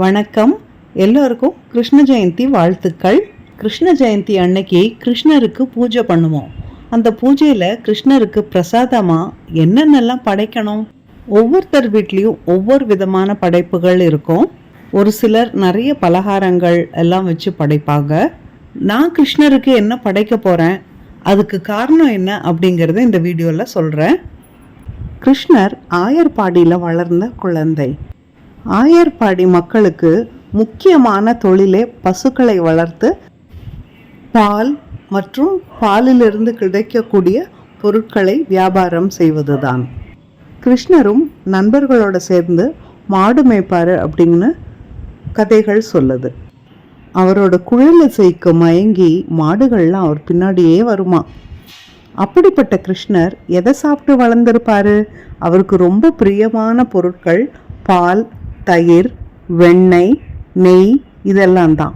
வணக்கம். எல்லோருக்கும் கிருஷ்ண ஜெயந்தி வாழ்த்துக்கள். கிருஷ்ண ஜெயந்தி அன்னைக்கு கிருஷ்ணருக்கு பூஜை பண்ணுவோம். அந்த பூஜையில் கிருஷ்ணருக்கு பிரசாதமாக என்னென்னலாம் படைக்கணும்? ஒவ்வொருத்தர் வீட்லேயும் ஒவ்வொரு விதமான படைப்புகள் இருக்கும். ஒரு சிலர் நிறைய பலகாரங்கள் எல்லாம் வச்சு படைப்பாங்க. நான் கிருஷ்ணருக்கு என்ன படைக்க போகிறேன், அதுக்கு காரணம் என்ன அப்படிங்கிறத இந்த வீடியோவில் சொல்கிறேன். கிருஷ்ணர் ஆயர்பாடியில் வளர்ந்த குழந்தை. ஆயர்பாடி மக்களுக்கு முக்கியமான தொழிலே பசுக்களை வளர்த்து பால் மற்றும் பாலிலிருந்து கிடைக்கக்கூடிய பொருட்களை வியாபாரம் செய்வதுதான். கிருஷ்ணரும் நண்பர்களோடு சேர்ந்து மாடு மேய்ப்பார் அப்படின்னு கதைகள் சொல்லுது. அவரோட குழலிசைக்கு மயங்கி மாடுகள்லாம் அவர் பின்னாடியே வருமா. அப்படிப்பட்ட கிருஷ்ணர் எதை சாப்பிட்டு வளர்ந்துருப்பாரு? அவருக்கு ரொம்ப பிரியமான பொருட்கள் பால், தயிர், வெண்ணெய், நெய் இதெல்லாம் தான்.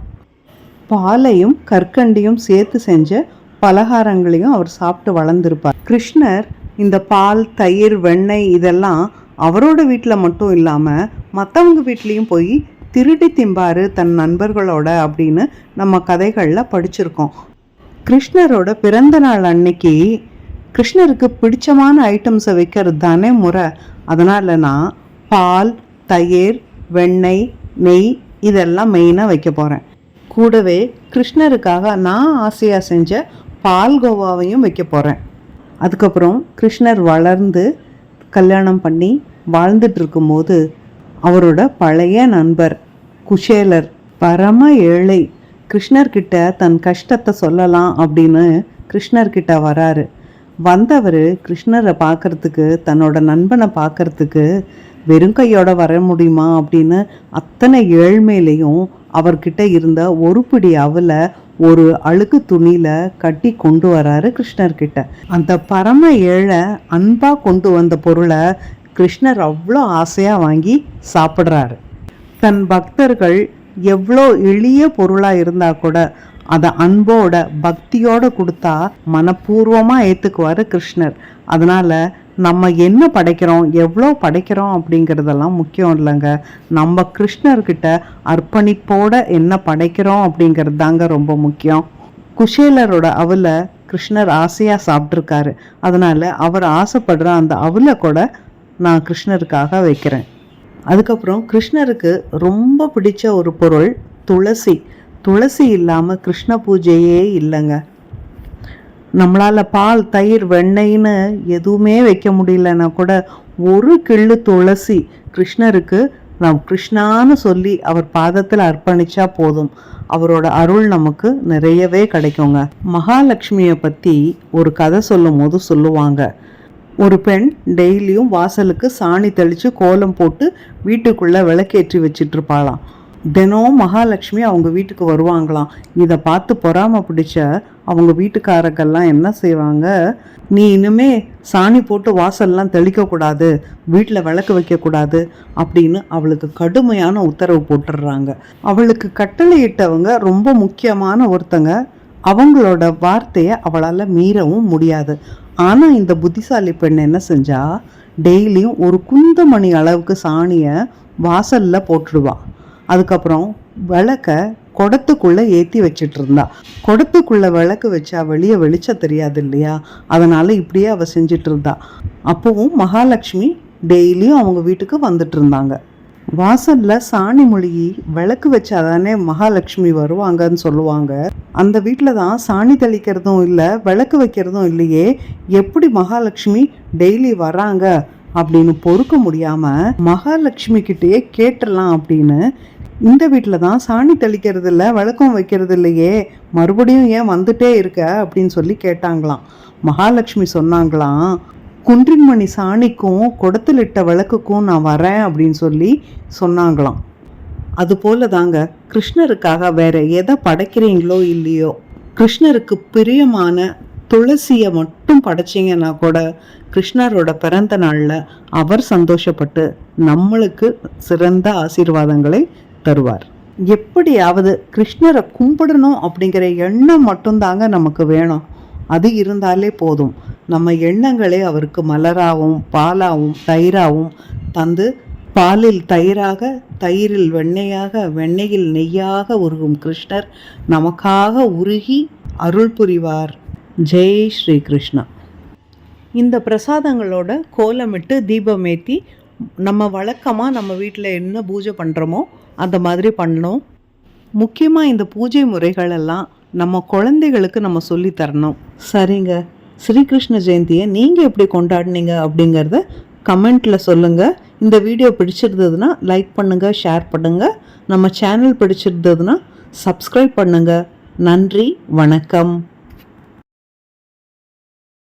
பாலையும் கற்கண்டையும் சேர்த்து செஞ்ச பலகாரங்களையும் அவர் சாப்பிட்டு வளர்ந்துருப்பார். கிருஷ்ணர் இந்த பால், தயிர், வெண்ணெய் இதெல்லாம் அவரோட வீட்டில் மட்டும் இல்லாமல் மற்றவங்க வீட்லேயும் போய் திருடி திம்பாரு தன் நண்பர்களோட அப்படின்னு நம்ம கதைகளில் படிச்சிருக்கோம். கிருஷ்ணரோட பிறந்த நாள் அன்னைக்கு கிருஷ்ணருக்கு பிடிச்சமான ஐட்டம்ஸை வைக்கிறது தானே முறை. அதனால நான் பால், தயிர், வெண்ணெய், நெய் இதெல்லாம் மெயினாக வைக்க போகிறேன். கூடவே கிருஷ்ணருக்காக நான் ஆசையாக செஞ்ச பால்கோவாவையும் வைக்க போகிறேன். அதுக்கப்புறம் கிருஷ்ணர் வளர்ந்து கல்யாணம் பண்ணி வாழ்ந்துட்டு இருக்கும்போது அவரோட பழைய நண்பர் குஷேலர் பரம ஏழை கிருஷ்ணர்கிட்ட தன் கஷ்டத்தை சொல்லலாம் அப்படின்னு கிருஷ்ணர்கிட்ட வராரு. வந்தவர் கிருஷ்ணரை பார்க்கறதுக்கு, தன்னோட நண்பனை பார்க்கறதுக்கு வெறும் கையோட வர முடியுமா அப்படின்னு அத்தனை ஏழ்மையிலையும் அவர்கிட்ட இருந்த ஒரு பிடி அவலை ஒரு அழுக்கு துணியில் கட்டி கொண்டு வராரு கிருஷ்ணர்கிட்ட. அந்த பரம ஏழை அன்பாக கொண்டு வந்த பொருளை கிருஷ்ணர் அவ்வளோ ஆசையாக வாங்கி சாப்பிட்றாரு. தன் பக்தர்கள் எவ்வளோ எளிய பொருளாக இருந்தால் கூட அதை அன்போட பக்தியோடு கொடுத்தா மனப்பூர்வமாக ஏற்றுக்குவார் கிருஷ்ணர். அதனால் நம்ம என்ன படைக்கிறோம், எவ்வளோ படைக்கிறோம் அப்படிங்கிறதெல்லாம் முக்கியம் இல்லைங்க. நம்ம கிருஷ்ணர்கிட்ட அர்ப்பணிப்போட என்ன படைக்கிறோம் அப்படிங்கிறது தாங்க ரொம்ப முக்கியம். குஷேலரோட அவலை கிருஷ்ணர் ஆசையாக சாப்பிட்ருக்காரு. அதனால் அவர் ஆசைப்படுற அந்த அவலை கூட நான் கிருஷ்ணருக்காக வைக்கிறேன். அதுக்கப்புறம் கிருஷ்ணருக்கு ரொம்ப பிடிச்ச ஒரு பொருள் துளசி. துளசி இல்லாமல் கிருஷ்ண பூஜையே இல்லைங்க. நம்மளால் பால், தயிர், வெண்ணெய்னு எதுவுமே வைக்க முடியலன்னா கூட ஒரு கிள்ளு துளசி கிருஷ்ணருக்கு நாம் கிருஷ்ணான்னு சொல்லி அவர் பாதத்தில் அர்ப்பணிச்சா போதும். அவரோட அருள் நமக்கு நிறையவே கிடைக்குங்க. மகாலட்சுமியை பற்றி ஒரு கதை சொல்லும் போது சொல்லுவாங்க, ஒரு பெண் டெய்லியும் வாசலுக்கு சாணி தெளித்து கோலம் போட்டு வீட்டுக்குள்ளே விளக்கேற்றி வச்சிட்ருப்பாளாம். தினம் மகாலட்சுமி அவங்க வீட்டுக்கு வருவாங்களாம். இதை பார்த்து பொறாம பிடிச்ச அவங்க வீட்டுக்காரங்கெல்லாம் என்ன செய்வாங்க, நீ இனிமே சாணி போட்டு வாசல்லாம் தெளிக்கக்கூடாது, வீட்டில் விளக்கு வைக்கக்கூடாது அப்படின்னு அவளுக்கு கடுமையான உத்தரவு போட்டுடுறாங்க. அவளுக்கு கட்டளையிட்டவங்க ரொம்ப முக்கியமான ஒருத்தங்க. அவங்களோட வார்த்தையை அவளால் மீறவும் முடியாது. ஆனால் இந்த புத்திசாலி பெண் என்ன செஞ்சா, டெய்லியும் ஒரு குந்தமணி அளவுக்கு சாணியை வாசலில் போட்டுடுவாள். அதுக்கப்புறம் விளக்க குடத்துக்குள்ளே ஏற்றி வச்சிட்டு இருந்தா. குடத்துக்குள்ளே விளக்கு வச்சா வெளியே வெளிச்சம் தெரியாது இல்லையா, அதனால் இப்படியே அவள் செஞ்சிட்டு இருந்தா. அப்போவும் மகாலட்சுமி டெய்லியும் அவங்க வீட்டுக்கு வந்துட்டு இருந்தாங்க. வாசலில் சாணி மொழிகி விளக்கு வச்சாதானே மகாலட்சுமி வருவாங்கன்னு சொல்லுவாங்க. அந்த வீட்டில் தான் சாணி தெளிக்கிறதும் இல்லை, விளக்கு வைக்கிறதும் இல்லையே, எப்படி மகாலட்சுமி டெய்லி வராங்க அப்படின்னு பொறுக்க முடியாமல் மகாலட்சுமி கிட்டேயே கேட்டுடலாம் அப்படின்னு, இந்த வீட்டில் தான் சாணி தெளிக்கிறது இல்லை, விளக்கம் வைக்கிறது இல்லையே, மறுபடியும் ஏன் வந்துட்டே இருக்க அப்படின்னு சொல்லி கேட்டாங்களாம். மகாலட்சுமி சொன்னாங்களாம், குன்றின்மணி சாணிக்கும் குடத்தில் இட்ட விளக்குக்கும் நான் வரேன் அப்படின்னு சொல்லி சொன்னாங்களாம். அதுபோல தாங்க கிருஷ்ணருக்காக வேற எதை படைக்கிறீங்களோ இல்லையோ, கிருஷ்ணருக்கு பிரியமான துளசியை மட்டும் படைச்சிங்கன்னா கூட கிருஷ்ணரோட பிறந்த நாளில் அவர் சந்தோஷப்பட்டு நம்மளுக்கு சிறந்த ஆசீர்வாதங்களை தருவார். எப்படியாவது கிருஷ்ணரை கும்பிடணும் அப்படிங்கிற எண்ணம் மட்டும்தாங்க நமக்கு வேணும். அது இருந்தாலே போதும். நம்ம எண்ணங்களே அவருக்கு மலராகவும் பாலாகவும் தயிராகவும் தந்து பாலில் தயிராக, தயிரில் வெண்ணெயாக, வெண்ணெயில் நெய்யாக உருகும் கிருஷ்ணர் நமக்காக உருகி அருள் புரிவார். ஜெய் ஸ்ரீ கிருஷ்ணா. இந்த பிரசாதங்களோட கோலமிட்டு தீபமேற்றி நம்ம வழக்கமாக நம்ம வீட்டில் என்ன பூஜை பண்ணுறோமோ அந்த மாதிரி பண்ணணும். முக்கியமாக இந்த பூஜை முறைகளெல்லாம் நம்ம குழந்தைகளுக்கு நம்ம சொல்லி தரணும். சரிங்க, ஸ்ரீகிருஷ்ண ஜெயந்தியை நீங்கள் எப்படி கொண்டாடினீங்க அப்படிங்கிறத கமெண்ட்டில் சொல்லுங்கள். இந்த வீடியோ பிடிச்சிருந்ததுன்னா லைக் பண்ணுங்கள், ஷேர் பண்ணுங்கள். நம்ம சேனல் பிடிச்சிருந்ததுன்னா சப்ஸ்கிரைப் பண்ணுங்கள். நன்றி, வணக்கம்.